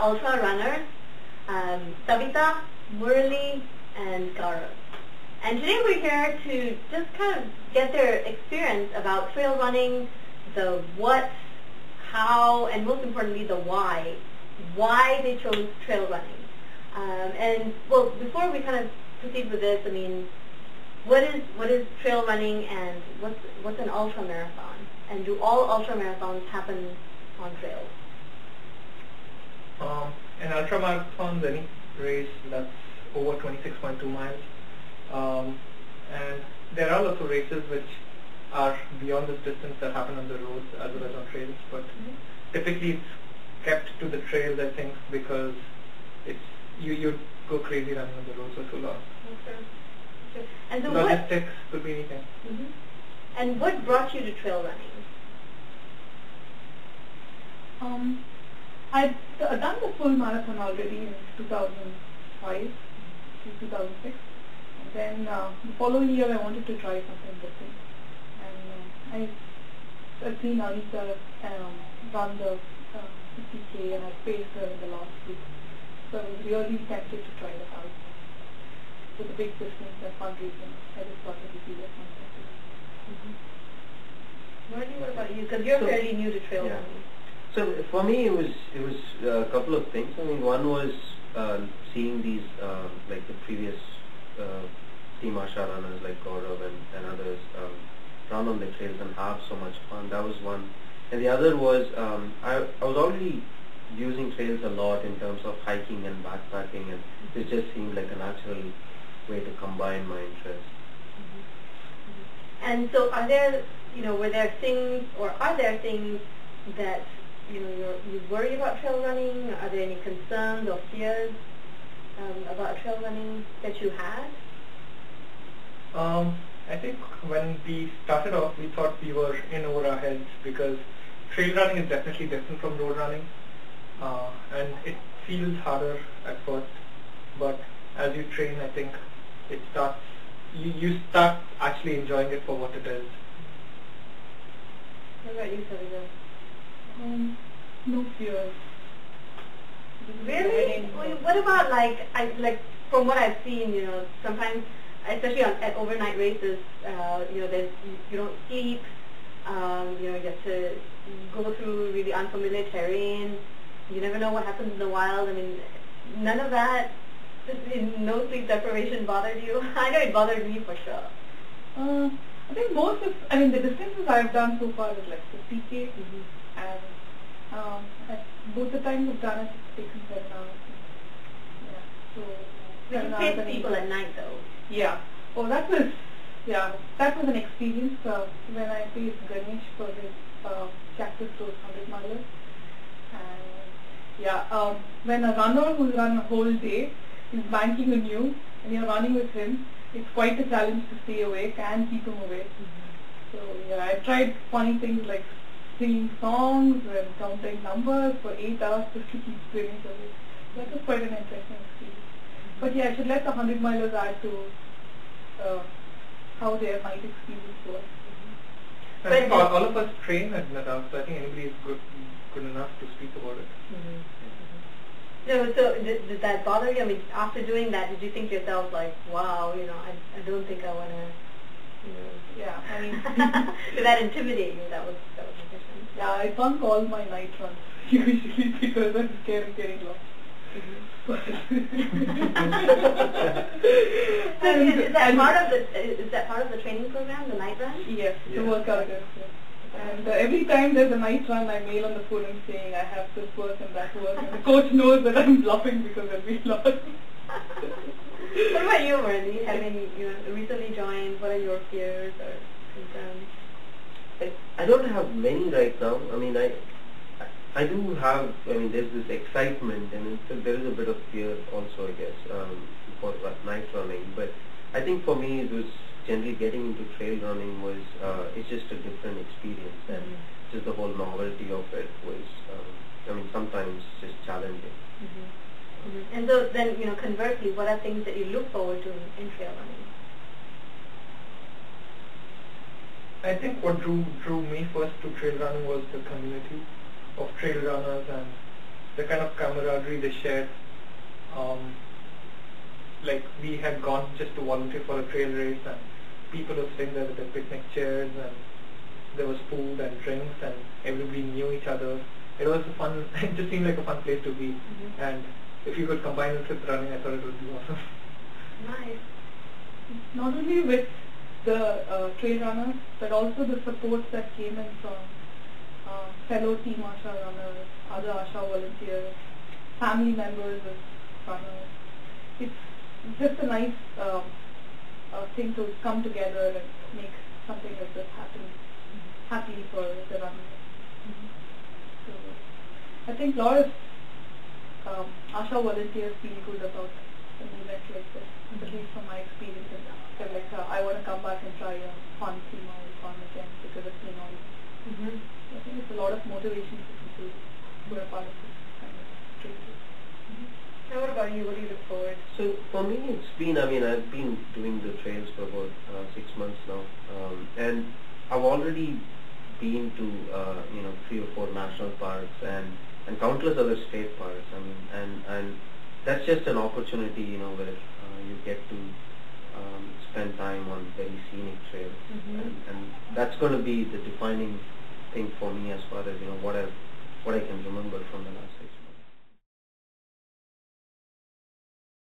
Ultrarunners, Savita, Murali, and Gaurav. And today we're here to just kind of get their experience about trail running, the what, how, and most importantly the why they chose trail running. And well, before we kind of proceed with this, I mean, what is trail running and what's an ultramarathon? And do all ultramarathons happen on trails? An ultramarathon is any race that's over 26.2 miles. And there are lots of races which are beyond this distance that happen on the roads as well as on trails, but typically it's kept to the trails, I think, because it's you go crazy running on the roads for so long. Okay. And so logistics could be anything. And what brought you to trail running? I'd done the full marathon already in 2005 to 2006. And then the following year I wanted to try something different. And I'd seen Anita run the 50K and I paced her in the last week. So I was really tempted to try it out. With a big distance and fundraising, I just thought it would be worth my time. Marty, what about you? Because you're fairly new to trail running. So for me, it was a couple of things. I mean, one was seeing these like the previous Team Asha runners like Gaurav and others run on the trails and have so much fun. That was one. And the other was I was already using trails a lot in terms of hiking and backpacking, and it just seemed like a natural way to combine my interests. And so are there things that you worry about trail running? Are there any concerns or fears about trail running that you had? I think when we started off, we thought we were in over our heads because trail running is definitely different from road running, and it feels harder at first. But as you train, I think it starts. You start actually enjoying it for what it is. What about you, Savita? No fear. Really? What about like from what I've seen, sometimes, especially at overnight races, you don't sleep. You get to go through really unfamiliar terrain. You never know what happens in the wild. I mean, none of that. No sleep deprivation bothered you? I know it bothered me for sure. I think the distances I've done so far is like 50K, and both the times I've done it, it's taken 7 hours. Yeah, so you pace people at night though. Yeah. Oh, that was an experience when I paced Ganesh for his Cactus Road 100 miler. And when a runner who's run a whole day is banking on you and you're running with him, it's quite a challenge to stay awake and keep him awake. So I tried funny things like singing songs and counting numbers for 8 hours just to keep swimming awake. That was quite an interesting experience. But I should let the 100 milers add to how their night experience was. I think all of us train at Nadal, so I think anybody is good enough to speak about it. No, so did that bother you? I mean, after doing that, did you think to yourself like, wow, I don't think I want to, Yeah, I mean, did that intimidate you? That was interesting. Yeah, I bunk all my night runs usually because I'm scared of getting lost. So is that part of the training program, the night run? Yes, the workout is. And every time there's a night run, I mail on the forum saying I have this work and that work, and the coach knows that I'm bluffing because I'll be lost. What about you, Murali? Having recently joined, what are your fears or concerns? I don't have many right now. I mean, I do have. I mean, there's this excitement, and there is a bit of fear also, I guess, for night running. But I think for me, it was generally getting into trail running was it's just a different experience, and just the whole novelty of it was. I mean, sometimes just challenging. And so then, conversely, what are things that you look forward to in trail running? I think what drew me first to trail running was the community of trail runners and the kind of camaraderie they shared. Like we had gone just to volunteer for a trail race, and people were sitting there with their picnic chairs, and there was food and drinks, and everybody knew each other. It was a fun. It just seemed like a fun place to be. And if you could combine it with running, I thought it would be awesome. Nice. Not only with the trail runners, but also the supports that came in from fellow Team Asha runners, other Asha volunteers, family members of runners. It's just a nice thing to come together and make something like this happy for the runners. So I think a lot of Asha volunteers feel good about an event like this, at least from my experience. And feel like I want to come back and try a fun 3-mile run again because it's been on. I think it's a lot of motivation for people who are part of this kind of trails. Now what about you? What do you look forward to? So for me, it's been, I've been doing the trails for about 6 months now, and I've already been to 3 or 4 national parks and countless other state parks. And that's just an opportunity, where you get to spend time on very scenic trails, and that's going to be the defining thing for me as far as what I can remember from the last 6 months.